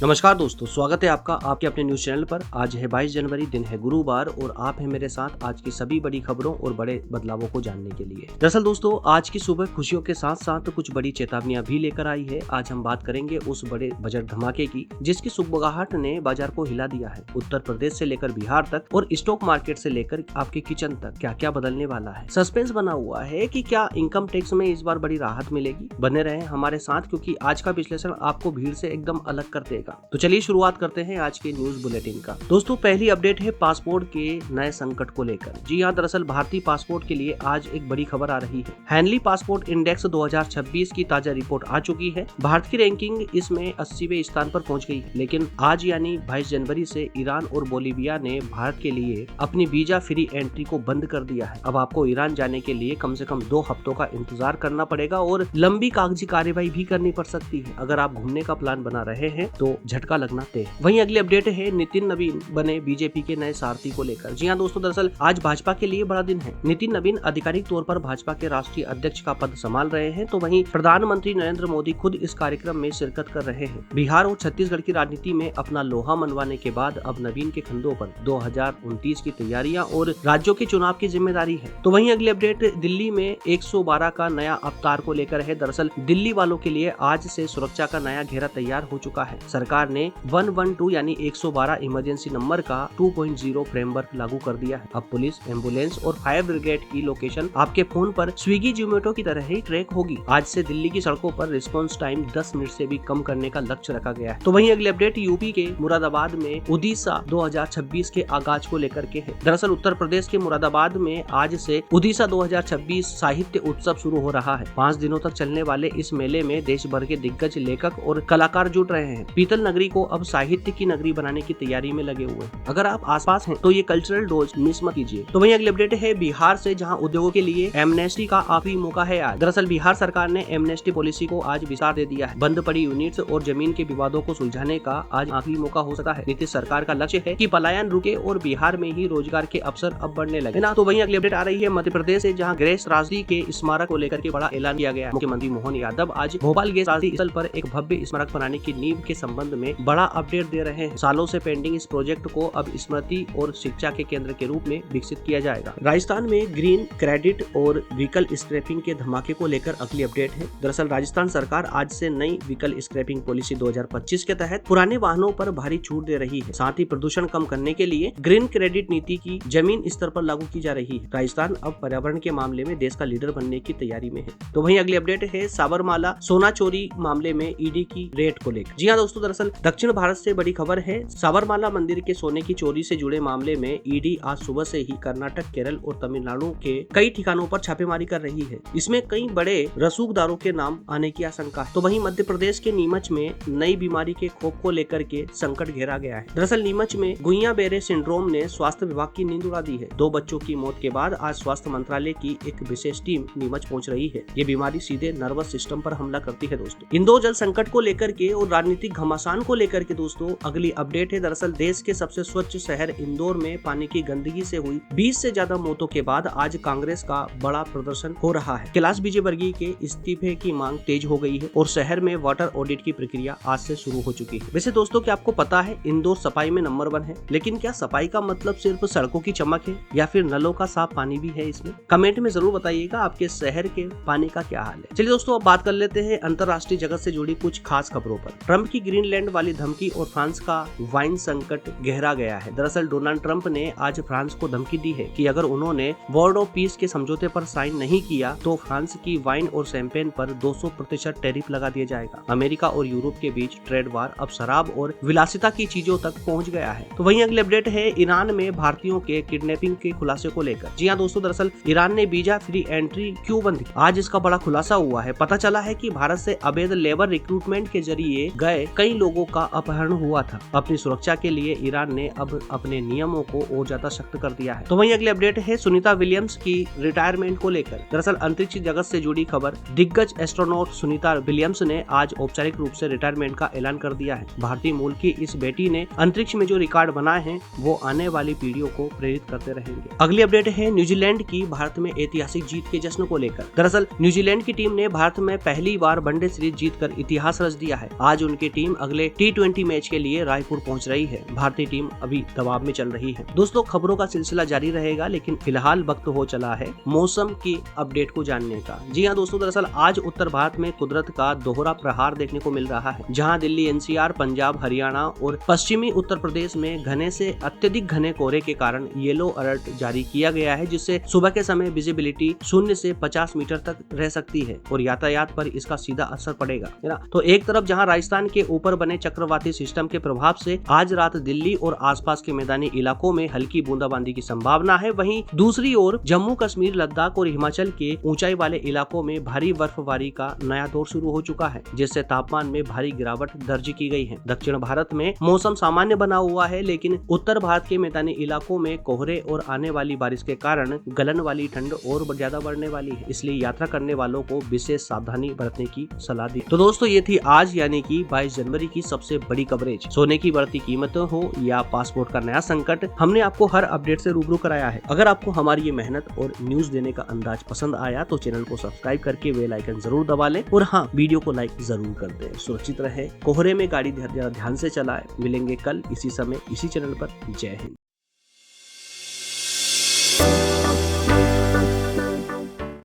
नमस्कार दोस्तों, स्वागत है आपका आपके अपने न्यूज चैनल पर। आज है 22 जनवरी, दिन है गुरुवार और आप हैं मेरे साथ आज की सभी बड़ी खबरों और बड़े बदलावों को जानने के लिए। दरअसल दोस्तों, आज की सुबह खुशियों के साथ साथ कुछ बड़ी चेतावनियां भी लेकर आई है। आज हम बात करेंगे उस बड़े बजट धमाके की जिसकी सुगबुगाहट ने बाजार को हिला दिया है। उत्तर प्रदेश से लेकर बिहार तक और स्टॉक मार्केट से लेकर आपके किचन तक क्या क्या बदलने वाला है। सस्पेंस बना हुआ है कि क्या इनकम टैक्स में इस बार बड़ी राहत मिलेगी। बने रहे हमारे साथ क्योंकि आज का विश्लेषण आपको भीड़ से एकदम अलग कर देगा। तो चलिए शुरुआत करते हैं आज के न्यूज बुलेटिन का। दोस्तों, पहली अपडेट है पासपोर्ट के नए संकट को लेकर। जी हां, दरअसल भारतीय पासपोर्ट के लिए आज एक बड़ी खबर आ रही है। हैंडली पासपोर्ट इंडेक्स 2026 की ताजा रिपोर्ट आ चुकी है। भारत की रैंकिंग इसमें 80वें स्थान पर पहुंच गई, लेकिन आज यानी 22 जनवरी से ईरान और बोलीविया ने भारत के लिए अपनी वीजा फ्री एंट्री को बंद कर दिया है। अब आपको ईरान जाने के लिए कम से कम 2 हफ्तों का इंतजार करना पड़ेगा और लंबी कागजी कार्यवाही भी करनी पड़ सकती है। अगर आप घूमने का प्लान बना रहे हैं तो झटका लगना तय। वहीं अगली अपडेट है नितिन नवीन बने बीजेपी के नए सारथी को लेकर। जी हां दोस्तों, दरअसल आज भाजपा के लिए बड़ा दिन है। नितिन नवीन आधिकारिक तौर पर भाजपा के राष्ट्रीय अध्यक्ष का पद संभाल रहे हैं, तो वहीं प्रधानमंत्री नरेंद्र मोदी खुद इस कार्यक्रम में शिरकत कर रहे हैं। बिहार और छत्तीसगढ़ की राजनीति में अपना लोहा मनवाने के बाद अब नवीन के कंधों पर 2029 की तैयारियां और राज्यों के चुनाव की जिम्मेदारी है। तो वहीं अगली अपडेट दिल्ली में 112 का नया अवतार को लेकर है। दरअसल दिल्ली वालों के लिए आज से सुरक्षा का नया घेरा तैयार हो चुका है। सरकार ने 112 यानी 112 इमरजेंसी नंबर का 2.0 फ्रेमवर्क लागू कर दिया है। अब पुलिस, एम्बुलेंस और फायर ब्रिगेड की लोकेशन आपके फोन पर स्विगी, जोमेटो की तरह ही ट्रैक होगी। आज से दिल्ली की सड़कों पर रिस्पांस टाइम 10 मिनट से भी कम करने का लक्ष्य रखा गया है। तो वहीं अगली अपडेट यूपी के मुरादाबाद में उड़ीसा 2026 के आगाज को लेकर के है। दरअसल उत्तर प्रदेश के मुरादाबाद में आज से उड़ीसा 2026 साहित्य उत्सव शुरू हो रहा है। 5 दिनों तक चलने वाले इस मेले में देश भर के दिग्गज लेखक और कलाकार जुट रहे हैं। पीतल नगरी को अब साहित्य की नगरी बनाने की तैयारी में लगे हुए हैं। अगर आप आसपास हैं तो ये कल्चरल डोज मिस मत कीजिए। तो वहीं अगली अपडेट है बिहार से, जहां उद्योगों के लिए एमनेस्टी का आखिरी मौका है आज। दरअसल बिहार सरकार ने एमनेस्टी पॉलिसी को आज विस्तार दे दिया है। बंद पड़ी यूनिट्स और जमीन के विवादों को सुलझाने का आज आखिरी मौका हो सकता है। नीतीश सरकार का लक्ष्य है कि पलायन रुके और बिहार में ही रोजगार के अवसर अब बढ़ने लगे ना। तो वहीं अगली अपडेट आ रही है मध्य प्रदेश से, जहां गैस त्रासदी के स्मारक को लेकर के बड़ा ऐलान किया गया। मुख्यमंत्री मोहन यादव आज भोपाल गैस त्रासदी स्थल पर एक भव्य स्मारक बनाने की नींव के संबंध में बड़ा अपडेट दे रहे हैं। सालों से पेंडिंग इस प्रोजेक्ट को अब स्मृति और शिक्षा के केंद्र के रूप में विकसित किया जाएगा। राजस्थान में ग्रीन क्रेडिट और व्हीकल स्क्रैपिंग के धमाके को लेकर अगली अपडेट है। दरअसल राजस्थान सरकार आज से नई व्हीकल स्क्रैपिंग पॉलिसी 2025 के तहत पुराने वाहनों पर भारी छूट दे रही है। साथ ही प्रदूषण कम करने के लिए ग्रीन क्रेडिट नीति की जमीन स्तर पर लागू की जा रही है। राजस्थान अब पर्यावरण के मामले में देश का लीडर बनने की तैयारी में है। तो वहीं अगली अपडेट है साबरमाला सोना चोरी मामले में ईडी की रेड को लेकर। जी हाँ दोस्तों, दरअसल दक्षिण भारत से बड़ी खबर है। साबरमाला मंदिर के सोने की चोरी से जुड़े मामले में ईडी आज सुबह से ही कर्नाटक, केरल और तमिलनाडु के कई ठिकानों पर छापेमारी कर रही है। इसमें कई बड़े रसूखदारों के नाम आने की आशंका है। तो वहीं मध्य प्रदेश के नीमच में नई बीमारी के खौफ को लेकर के संकट घेरा गया है। दरअसल नीमच में गुइया बेरे सिंड्रोम ने स्वास्थ्य विभाग की नींद उड़ा दी है। 2 बच्चों की मौत के बाद आज स्वास्थ्य मंत्रालय की एक विशेष टीम नीमच पहुंच रही है। ये बीमारी सीधे नर्वस सिस्टम पर हमला करती है दोस्तों। इंदौर जल संकट को लेकर के और राजनीतिक घमासान को लेकर के दोस्तों अगली अपडेट है। दरअसल देश के सबसे स्वच्छ शहर इंदौर में पानी की गंदगी से हुई 20 से ज्यादा मौतों के बाद आज कांग्रेस का बड़ा प्रदर्शन हो रहा है। कैलाश विजयवर्गीय के इस्तीफे की मांग तेज हो गई है और शहर में वाटर ऑडिट की प्रक्रिया आज से शुरू हो चुकी है। वैसे दोस्तों, क्या आपको पता है इंदौर सफाई में नंबर 1 है, लेकिन क्या सफाई का मतलब सिर्फ सड़कों की चमक है या फिर नलों का साफ पानी भी है इसमें? कमेंट में जरूर बताइएगा आपके शहर के पानी का क्या हाल है। चलिए दोस्तों, अब बात कर लेते हैं अंतरराष्ट्रीय जगत से जुड़ी कुछ खास खबरों पर। ट्रंप की ग्रीनलैंड वाली धमकी और फ्रांस का वाइन संकट गहरा गया है। दरअसल डोनाल्ड ट्रंप ने आज फ्रांस को धमकी दी है कि अगर उन्होंने वर्ड ऑफ पीस के समझौते पर साइन नहीं किया तो फ्रांस की वाइन और शैंपेन पर 200% टैरिफ लगा दिया जाएगा। अमेरिका और यूरोप के बीच ट्रेड वार अब शराब और विलासिता की चीजों तक पहुंच गया है। तो वहीं अगली अपडेट है ईरान में भारतीयों के किडनैपिंग के खुलासे को लेकर। जी हाँ दोस्तों, दरअसल ईरान ने वीजा फ्री एंट्री क्यों बंद की? आज इसका बड़ा खुलासा हुआ है। पता चला है कि भारत से अवैध लेबर रिक्रूटमेंट के जरिए गए कई लोगों का अपहरण हुआ था। अपनी सुरक्षा के लिए ईरान ने अब अपने नियमों को और ज्यादा सख्त कर दिया है। तो वहीं अगली अपडेट है सुनीता विलियम्स की रिटायरमेंट को लेकर। दरअसल अंतरिक्ष जगत से जुड़ी खबर, दिग्गज एस्ट्रोनॉट सुनीता विलियम्स ने आज औपचारिक रूप से रिटायरमेंट का ऐलान कर दिया है। भारतीय मूल की इस बेटी ने अंतरिक्ष में जो रिकॉर्ड बनाए हैं वो आने वाली पीढ़ियों को प्रेरित करते रहेंगे। अगली अपडेट है न्यूजीलैंड की भारत में ऐतिहासिक जीत के जश्न को लेकर। दरअसल न्यूजीलैंड की टीम ने भारत में पहली बार वनडे सीरीज जीतकर इतिहास रच दिया है। आज उनकी टीम अगले T20 मैच के लिए रायपुर पहुंच रही है। भारतीय टीम अभी दबाव में चल रही है। दोस्तों, खबरों का सिलसिला जारी रहेगा, लेकिन फिलहाल वक्त हो चला है मौसम की अपडेट को जानने का। जी हाँ दोस्तों, दरअसल आज उत्तर भारत में कुदरत का दोहरा प्रहार देखने को मिल रहा है, जहां दिल्ली NCR, पंजाब, हरियाणा और पश्चिमी उत्तर प्रदेश में घने से अत्यधिक घने कोहरे के कारण येलो अलर्ट जारी किया गया है, जिससे सुबह के समय विजिबिलिटी 0 से 50 मीटर तक रह सकती है और यातायात पर इसका सीधा असर पड़ेगा, है ना। तो एक तरफ जहां राजस्थान के ऊपर बने चक्रवाती सिस्टम के प्रभाव से आज रात दिल्ली और आसपास के मैदानी इलाकों में हल्की बूंदाबांदी की संभावना है, वहीं दूसरी ओर जम्मू कश्मीर, लद्दाख और हिमाचल के ऊंचाई वाले इलाकों में भारी बर्फबारी का नया दौर शुरू हो चुका है, जिससे तापमान में भारी गिरावट दर्ज की गई है। दक्षिण भारत में मौसम सामान्य बना हुआ है, लेकिन उत्तर भारत के मैदानी इलाकों में कोहरे और आने वाली बारिश के कारण गलन वाली ठंड और ज्यादा बढ़ने वाली है, इसलिए यात्रा करने वालों को विशेष सावधानी बरतने की सलाह दी। तो दोस्तों, ये थी आज यानी कि 22 जनवरी की सबसे बड़ी कवरेज। सोने की बढ़ती कीमतों हो या पासपोर्ट का नया संकट, हमने आपको हर अपडेट से रूबरू कराया है। अगर आपको हमारी ये मेहनत और न्यूज देने का अंदाज पसंद आया तो चैनल को सब्सक्राइब करके बेल आइकन जरूर दबा लें और हाँ, वीडियो को लाइक जरूर कर दें। सुरक्षित रहे, कोहरे में गाड़ी ध्यान से चलाएं। मिलेंगे कल इसी समय इसी चैनल पर। जय हिंद।